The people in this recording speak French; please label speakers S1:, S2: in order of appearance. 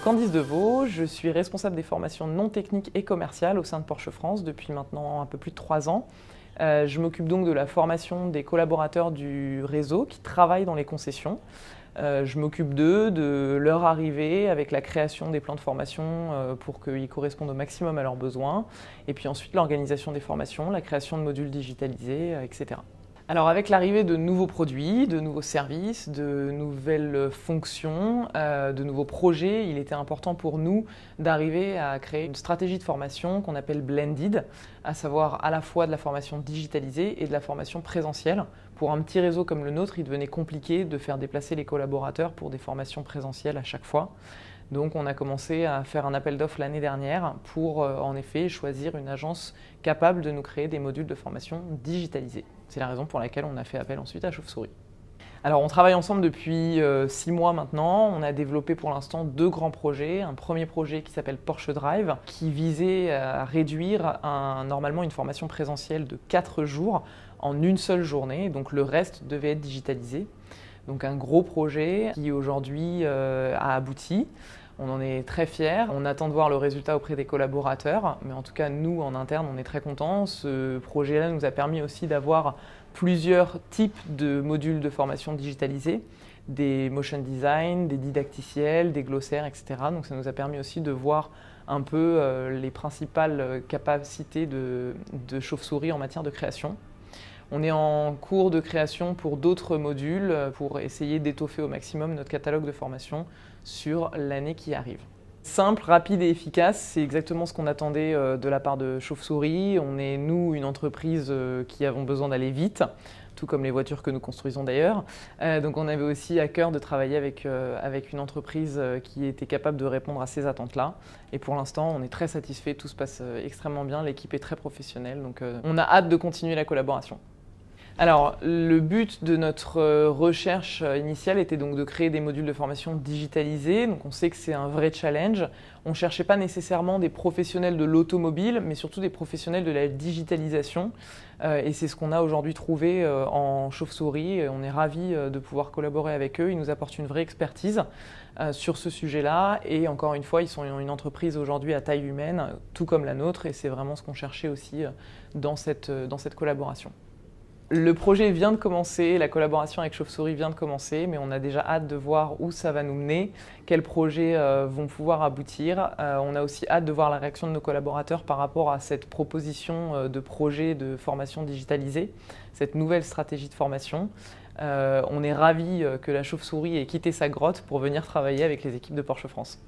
S1: Candice Deveau, je suis responsable des formations non techniques et commerciales au sein de Porsche France depuis maintenant un peu plus de 3 ans. Je m'occupe donc de la formation des collaborateurs du réseau qui travaillent dans les concessions. Je m'occupe d'eux, de leur arrivée avec la création des plans de formation pour qu'ils correspondent au maximum à leurs besoins. Et puis ensuite l'organisation des formations, la création de modules digitalisés, etc. Alors avec l'arrivée de nouveaux produits, de nouveaux services, de nouvelles fonctions, de nouveaux projets, il était important pour nous d'arriver à créer une stratégie de formation qu'on appelle blended, à savoir à la fois de la formation digitalisée et de la formation présentielle. Pour un petit réseau comme le nôtre, il devenait compliqué de faire déplacer les collaborateurs pour des formations présentielles à chaque fois. Donc on a commencé à faire un appel d'offres l'année dernière pour en effet choisir une agence capable de nous créer des modules de formation digitalisés. C'est la raison pour laquelle on a fait appel ensuite à Chauve-souris. Alors on travaille ensemble depuis 6 mois maintenant. On a développé pour l'instant 2 grands projets. Un premier projet qui s'appelle Porsche Drive qui visait à réduire normalement une formation présentielle de 4 jours en une seule journée. Donc le reste devait être digitalisé. Donc un gros projet qui aujourd'hui a abouti. On en est très fiers. On attend de voir le résultat auprès des collaborateurs, mais en tout cas nous en interne on est très contents. Ce projet-là nous a permis aussi d'avoir plusieurs types de modules de formation digitalisés, des motion design, des didacticiels, des glossaires, etc. Donc ça nous a permis aussi de voir un peu les principales capacités de Chauve-souris en matière de création. On est en cours de création pour d'autres modules pour essayer d'étoffer au maximum notre catalogue de formation sur l'année qui arrive. Simple, rapide et efficace, c'est exactement ce qu'on attendait de la part de Chauve-souris. On est, nous, une entreprise qui avons besoin d'aller vite, tout comme les voitures que nous construisons d'ailleurs. Donc on avait aussi à cœur de travailler avec une entreprise qui était capable de répondre à ces attentes-là. Et pour l'instant, on est très satisfait, tout se passe extrêmement bien, l'équipe est très professionnelle, donc on a hâte de continuer la collaboration. Alors, le but de notre recherche initiale était donc de créer des modules de formation digitalisés. Donc on sait que c'est un vrai challenge. On ne cherchait pas nécessairement des professionnels de l'automobile, mais surtout des professionnels de la digitalisation. Et c'est ce qu'on a aujourd'hui trouvé en Chauve-souris. On est ravis de pouvoir collaborer avec eux. Ils nous apportent une vraie expertise sur ce sujet-là. Et encore une fois, ils sont une entreprise aujourd'hui à taille humaine, tout comme la nôtre. Et c'est vraiment ce qu'on cherchait aussi dans cette collaboration. Le projet vient de commencer, la collaboration avec Chauve-souris vient de commencer, mais on a déjà hâte de voir où ça va nous mener, quels projets vont pouvoir aboutir. On a aussi hâte de voir la réaction de nos collaborateurs par rapport à cette proposition de projet de formation digitalisée, cette nouvelle stratégie de formation. On est ravis que la Chauve-souris ait quitté sa grotte pour venir travailler avec les équipes de Porsche France.